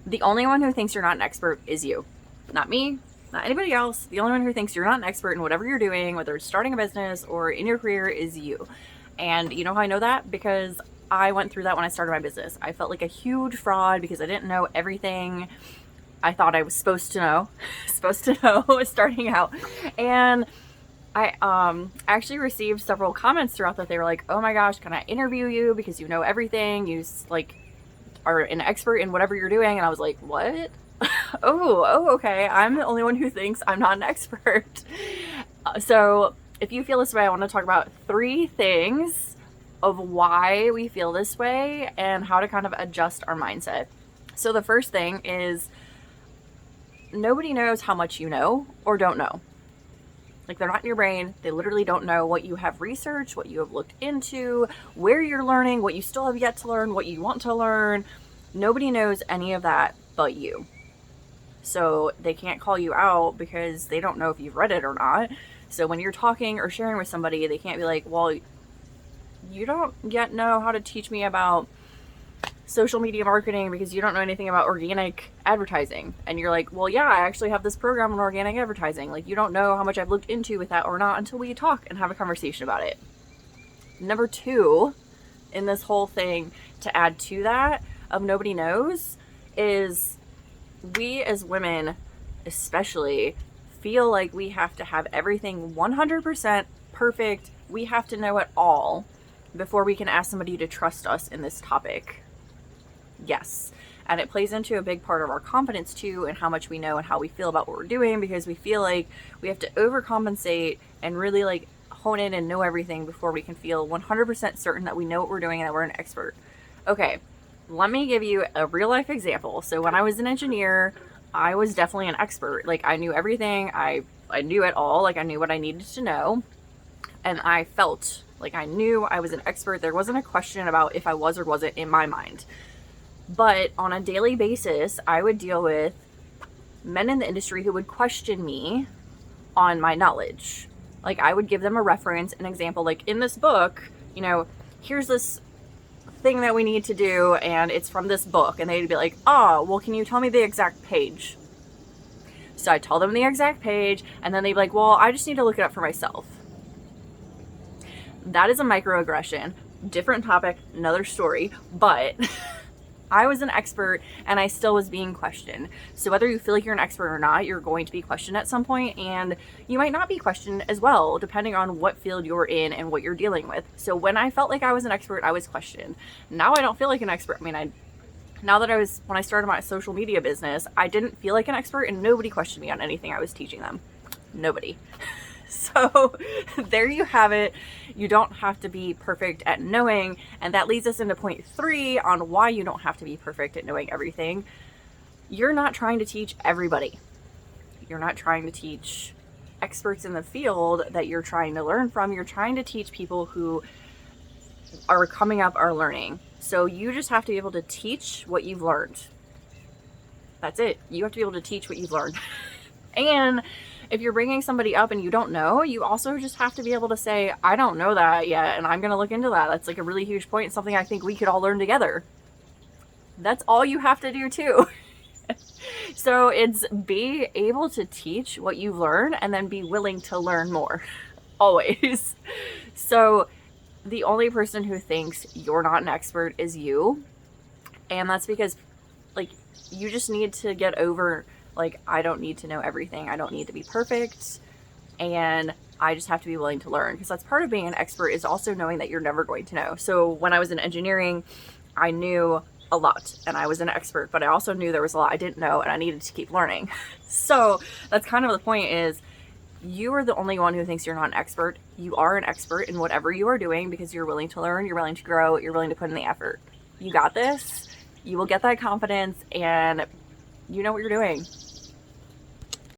The only one who thinks you're not an expert is you. Not me, not anybody else. The only one who thinks you're not an expert in whatever you're doing, whether it's starting a business or in your career, is you. And you know how I know that? Because I went through that when I started my business. I felt like a huge fraud because I didn't know everything I thought I was supposed to know, starting out. And I actually received several comments throughout that they were like, "Oh my gosh, can I interview you because you know everything? You like are an expert in whatever you're doing." And I was like, "What?" Oh, okay. I'm the only one who thinks I'm not an expert. So if you feel this way, I want to talk about 3 things of why we feel this way and how to kind of adjust our mindset. So the first thing is nobody knows how much you know or don't know. Like, they're not in your brain. They literally don't know what you have researched, what you have looked into, where you're learning, what you still have yet to learn, what you want to learn. Nobody knows any of that but you. So they can't call you out because they don't know if you've read it or not. So when you're talking or sharing with somebody, they can't be like, "Well, you don't yet know how to teach me about social media marketing because you don't know anything about organic advertising." And you're like, "Well, yeah, I actually have this program on organic advertising." Like, you don't know how much I've looked into with that or not until we talk and have a conversation about it. Number 2 in this whole thing, to add to that of nobody knows, is we as women especially feel like we have to have everything 100% perfect. We have to know it all before we can ask somebody to trust us in this topic. Yes. And it plays into a big part of our confidence too, and how much we know and how we feel about what we're doing, because we feel like we have to overcompensate and really like hone in and know everything before we can feel 100% certain that we know what we're doing and that we're an expert. Okay, let me give you a real life example. So when I was an engineer, I was definitely an expert. Like, I knew everything. I knew it all. Like, I knew what I needed to know. And I felt like I knew I was an expert. There wasn't a question about if I was or wasn't in my mind. But on a daily basis, I would deal with men in the industry who would question me on my knowledge. Like, I would give them a reference, an example, like, in this book, here's this thing that we need to do, and it's from this book. And they'd be like, "Oh, well, can you tell me the exact page?" So I tell them the exact page, and then they'd be like, "Well, I just need to look it up for myself." That is a microaggression. Different topic, another story, but I was an expert and I still was being questioned. So whether you feel like you're an expert or not, you're going to be questioned at some point, and you might not be questioned as well, depending on what field you're in and what you're dealing with. So when I felt like I was an expert, I was questioned. Now I don't feel like an expert. I mean, when I started my social media business, I didn't feel like an expert, and nobody questioned me on anything I was teaching them. Nobody. So there you have it. You don't have to be perfect at knowing. And that leads us into point 3 on why you don't have to be perfect at knowing everything. You're not trying to teach everybody. You're not trying to teach experts in the field that you're trying to learn from. You're trying to teach people who are coming up, are learning. So you just have to be able to teach what you've learned. That's it. You have to be able to teach what you've learned. And if you're bringing somebody up and you don't know, you also just have to be able to say, "I don't know that yet, and I'm going to look into that. That's like a really huge point, something I think we could all learn together." That's all you have to do too. So it's be able to teach what you've learned and then be willing to learn more. Always. So the only person who thinks you're not an expert is you. And that's because, like, you just need to get over, like, I don't need to know everything. I don't need to be perfect. And I just have to be willing to learn, because that's part of being an expert, is also knowing that you're never going to know. So when I was in engineering, I knew a lot and I was an expert, but I also knew there was a lot I didn't know and I needed to keep learning. So that's kind of the point, is you are the only one who thinks you're not an expert. You are an expert in whatever you are doing, because you're willing to learn, you're willing to grow, you're willing to put in the effort. You got this. You will get that confidence, and you know what you're doing.